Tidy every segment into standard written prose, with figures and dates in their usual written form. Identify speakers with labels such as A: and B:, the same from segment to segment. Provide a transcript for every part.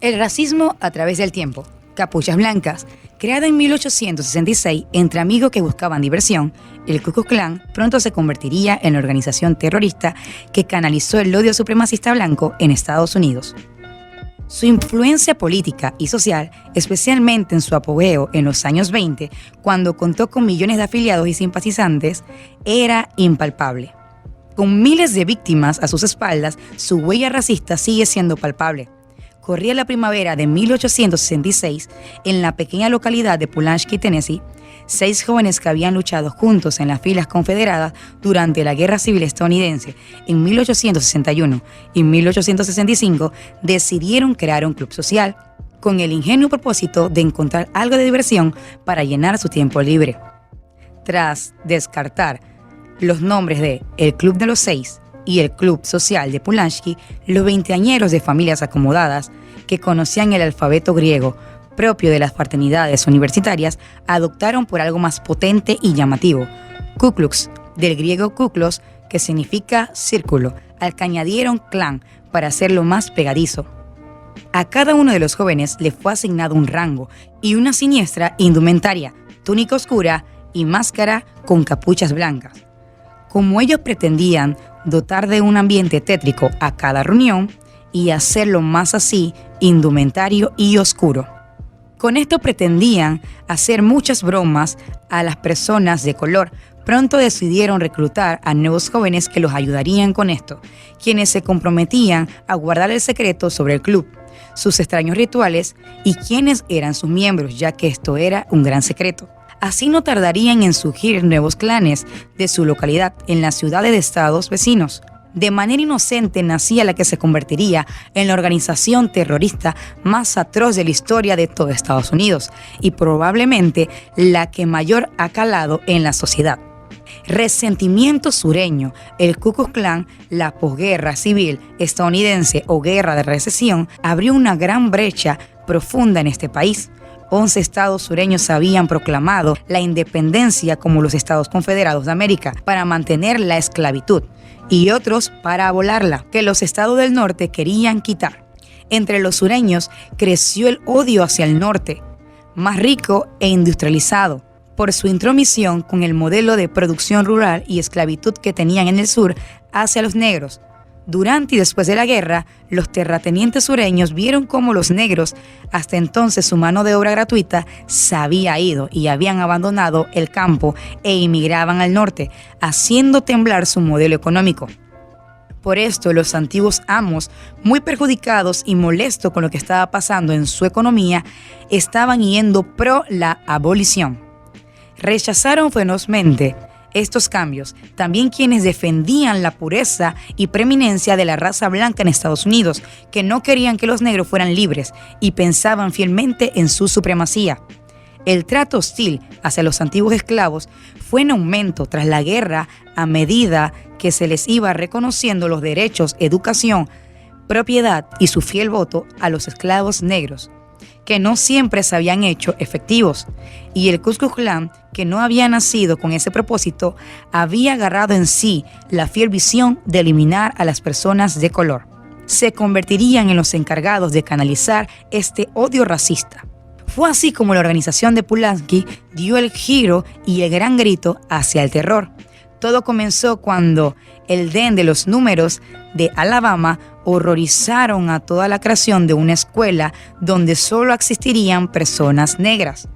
A: El racismo a través del tiempo. Capuchas Blancas. Creada en 1866 entre amigos que buscaban diversión, el Ku Klux Klan pronto se convertiría en la organización terrorista que canalizó el odio supremacista blanco en Estados Unidos. Su influencia política y social, especialmente en su apogeo en los años 20, cuando contó con millones de afiliados y simpatizantes, era impalpable. Con miles de víctimas a sus espaldas, su huella racista sigue siendo palpable. Corría la primavera de 1866 en la pequeña localidad de Pulaski, Tennessee. 6 jóvenes que habían luchado juntos en las filas confederadas durante la Guerra Civil Estadounidense en 1861 y 1865 decidieron crear un club social con el ingenuo propósito de encontrar algo de diversión para llenar su tiempo libre. Tras descartar los nombres de El Club de los 6 y el Club Social de Pulaski, los veinteañeros de familias acomodadas que conocían el alfabeto griego propio de las fraternidades universitarias adoptaron por algo más potente y llamativo, Ku Klux, del griego kuklos, que significa círculo, al que añadieron clan para hacerlo más pegadizo. A cada uno de los jóvenes le fue asignado un rango y una siniestra indumentaria, túnica oscura y máscara con capuchas blancas. Como ellos pretendían dotar de un ambiente tétrico a cada reunión y hacerlo más así, indumentario y oscuro. Con esto pretendían hacer muchas bromas a las personas de color. Pronto decidieron reclutar a nuevos jóvenes que los ayudarían con esto, quienes se comprometían a guardar el secreto sobre el club, sus extraños rituales y quiénes eran sus miembros, ya que esto era un gran secreto. Así no tardarían en surgir nuevos clanes de su localidad en las ciudades de estados vecinos. De manera inocente nacía la que se convertiría en la organización terrorista más atroz de la historia de todo Estados Unidos y probablemente la que mayor ha calado en la sociedad. Resentimiento sureño, el Ku Klux Klan, la posguerra civil estadounidense o guerra de recesión, abrió una gran brecha profunda en este país. 11 estados sureños habían proclamado la independencia como los Estados Confederados de América para mantener la esclavitud y otros para abolarla, que los estados del norte querían quitar. Entre los sureños creció el odio hacia el norte, más rico e industrializado, por su intromisión con el modelo de producción rural y esclavitud que tenían en el sur hacia los negros. Durante y después de la guerra, los terratenientes sureños vieron cómo los negros, hasta entonces su mano de obra gratuita, se había ido y habían abandonado el campo e inmigraban al norte, haciendo temblar su modelo económico. Por esto, los antiguos amos, muy perjudicados y molestos con lo que estaba pasando en su economía, estaban yendo pro la abolición. Rechazaron ferozmente estos cambios, también quienes defendían la pureza y preeminencia de la raza blanca en Estados Unidos, que no querían que los negros fueran libres y pensaban fielmente en su supremacía. El trato hostil hacia los antiguos esclavos fue en aumento tras la guerra a medida que se les iba reconociendo los derechos, educación, propiedad y su fiel voto a los esclavos negros, que no siempre se habían hecho efectivos, y el Ku Klux Klan, que no había nacido con ese propósito, había agarrado en sí la fiel visión de eliminar a las personas de color. Se convertirían en los encargados de canalizar este odio racista. Fue así como la organización de Pulaski dio el giro y el gran grito hacia el terror. Todo comenzó cuando el den de los números de Alabama horrorizaron a toda la creación de una escuela donde solo existirían personas negras,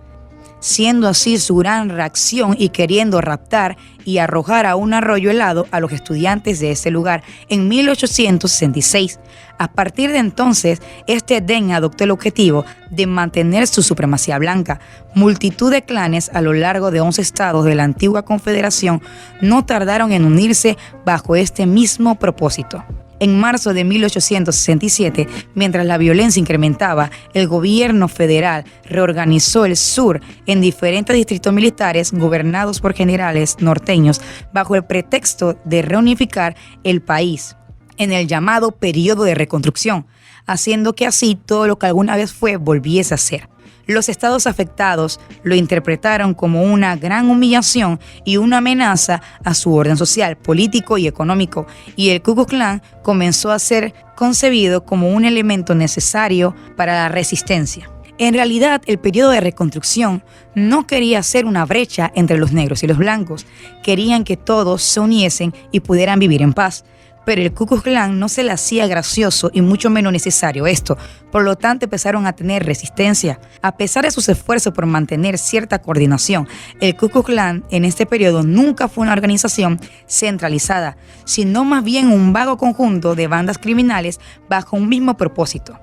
A: siendo así su gran reacción y queriendo raptar y arrojar a un arroyo helado a los estudiantes de ese lugar en 1866. A partir de entonces, este den adoptó el objetivo de mantener su supremacía blanca. Multitud de clanes a lo largo de 11 estados de la antigua confederación no tardaron en unirse bajo este mismo propósito. En marzo de 1867, mientras la violencia incrementaba, el gobierno federal reorganizó el sur en diferentes distritos militares gobernados por generales norteños bajo el pretexto de reunificar el país en el llamado periodo de reconstrucción, haciendo que así todo lo que alguna vez fue volviese a ser. Los estados afectados lo interpretaron como una gran humillación y una amenaza a su orden social, político y económico, y el Ku Klux Klan comenzó a ser concebido como un elemento necesario para la resistencia. En realidad, el periodo de reconstrucción no quería ser una brecha entre los negros y los blancos. Querían que todos se uniesen y pudieran vivir en paz. Pero el Ku Klux Klan no se le hacía gracioso y mucho menos necesario esto. Por lo tanto, empezaron a tener resistencia. A pesar de sus esfuerzos por mantener cierta coordinación, el Ku Klux Klan en este periodo nunca fue una organización centralizada, sino más bien un vago conjunto de bandas criminales bajo un mismo propósito.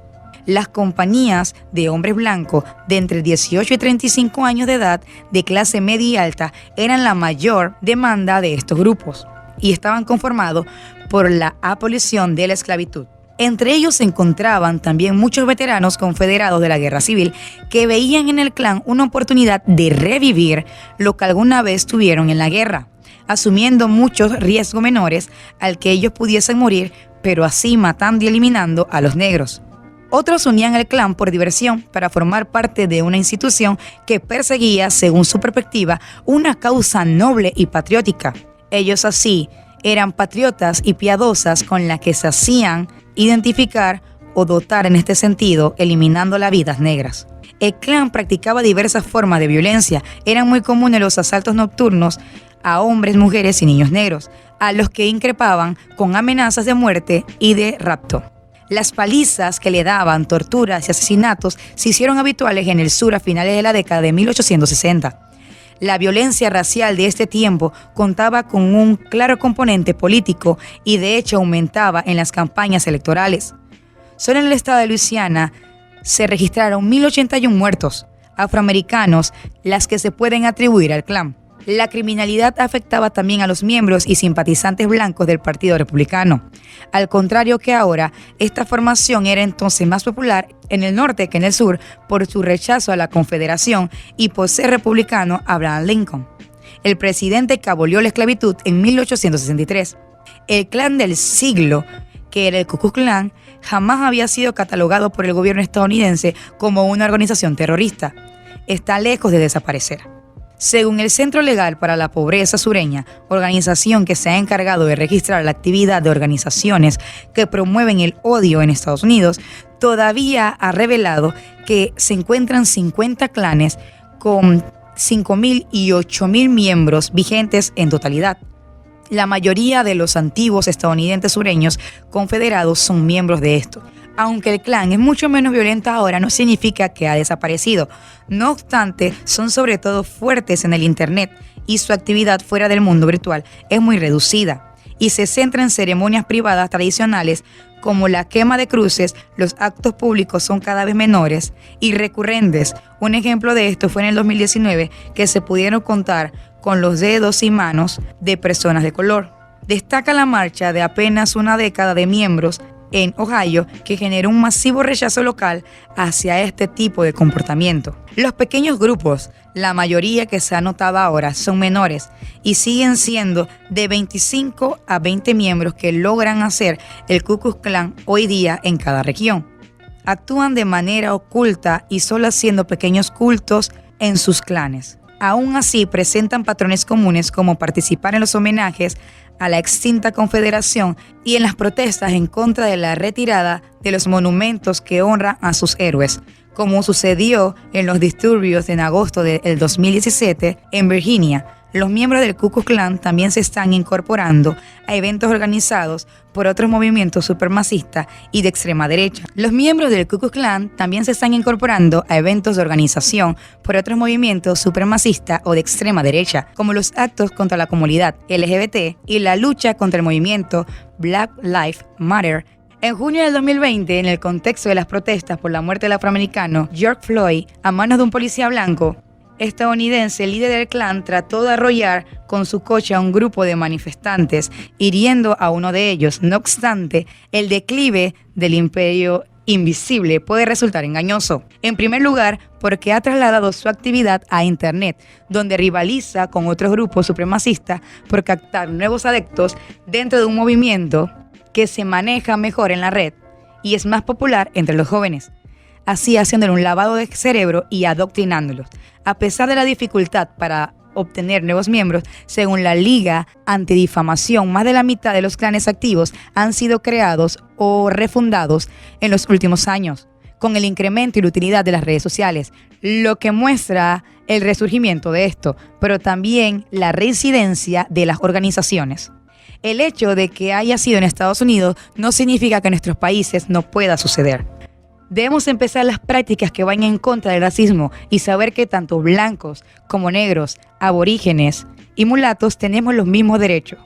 A: Las compañías de hombres blancos de entre 18 y 35 años de edad, de clase media y alta, eran la mayor demanda de estos grupos y estaban conformados por la abolición de la esclavitud. Entre ellos se encontraban también muchos veteranos confederados de la Guerra Civil que veían en el Klan una oportunidad de revivir lo que alguna vez tuvieron en la guerra, asumiendo muchos riesgos menores al que ellos pudiesen morir, pero así matando y eliminando a los negros. Otros unían al Klan por diversión para formar parte de una institución que perseguía, según su perspectiva, una causa noble y patriótica. Ellos así eran patriotas y piadosas con las que se hacían identificar o dotar en este sentido, eliminando las vidas negras. El Klan practicaba diversas formas de violencia. Eran muy comunes los asaltos nocturnos a hombres, mujeres y niños negros, a los que increpaban con amenazas de muerte y de rapto. Las palizas que le daban, torturas y asesinatos se hicieron habituales en el sur a finales de la década de 1860. La violencia racial de este tiempo contaba con un claro componente político y de hecho aumentaba en las campañas electorales. Solo en el estado de Luisiana se registraron 1.081 muertos afroamericanos, las que se pueden atribuir al Klan. La criminalidad afectaba también a los miembros y simpatizantes blancos del Partido Republicano. Al contrario que ahora, esta formación era entonces más popular en el norte que en el sur por su rechazo a la Confederación y por ser republicano Abraham Lincoln, el presidente que abolió la esclavitud en 1863. El Klan del siglo, que era el Ku Klux Klan, jamás había sido catalogado por el gobierno estadounidense como una organización terrorista. Está lejos de desaparecer. Según el Centro Legal para la Pobreza Sureña, organización que se ha encargado de registrar la actividad de organizaciones que promueven el odio en Estados Unidos, todavía ha revelado que se encuentran 50 clanes con 5.000 y 8.000 miembros vigentes en totalidad. La mayoría de los antiguos estadounidenses sureños confederados son miembros de esto. Aunque el Klan es mucho menos violento ahora, no significa que ha desaparecido. No obstante, son sobre todo fuertes en el Internet y su actividad fuera del mundo virtual es muy reducida y se centra en ceremonias privadas tradicionales como la quema de cruces. Los actos públicos son cada vez menores y recurrentes. Un ejemplo de esto fue en el 2019, que se pudieron contar con los dedos y manos de personas de color. Destaca la marcha de apenas una década de miembros en Ohio, que generó un masivo rechazo local hacia este tipo de comportamiento. Los pequeños grupos, la mayoría que se ha notado ahora, son menores y siguen siendo de 25 a 20 miembros que logran hacer el Ku Klux Klan hoy día en cada región. Actúan de manera oculta y solo haciendo pequeños cultos en sus clanes. Aún así, presentan patrones comunes como participar en los homenajes a la extinta Confederación y en las protestas en contra de la retirada de los monumentos que honran a sus héroes, como sucedió en los disturbios en agosto del 2017 en Virginia. Los miembros del Ku Klux Klan también se están incorporando a eventos organizados por otros movimientos supremacistas y de extrema derecha. Los miembros del Ku Klux Klan también se están incorporando a eventos de organización por otros movimientos supremacistas o de extrema derecha, como los actos contra la comunidad LGBT y la lucha contra el movimiento Black Lives Matter. En junio del 2020, en el contexto de las protestas por la muerte del afroamericano George Floyd a manos de un policía blanco estadounidense, el líder del Klan trató de arrollar con su coche a un grupo de manifestantes, hiriendo a uno de ellos. No obstante, el declive del imperio invisible puede resultar engañoso. En primer lugar, porque ha trasladado su actividad a Internet, donde rivaliza con otros grupos supremacistas por captar nuevos adeptos dentro de un movimiento que se maneja mejor en la red y es más popular entre los jóvenes. así haciéndole un lavado de cerebro y adoctrinándolos. A pesar de la dificultad para obtener nuevos miembros, según la Liga Antidifamación, más de la mitad de los clanes activos han sido creados o refundados en los últimos años, con el incremento y la utilidad de las redes sociales, lo que muestra el resurgimiento de esto, pero también la reincidencia de las organizaciones. El hecho de que haya sido en Estados Unidos no significa que en nuestros países no pueda suceder. Debemos empezar las prácticas que vayan en contra del racismo y saber que tanto blancos como negros, aborígenes y mulatos tenemos los mismos derechos.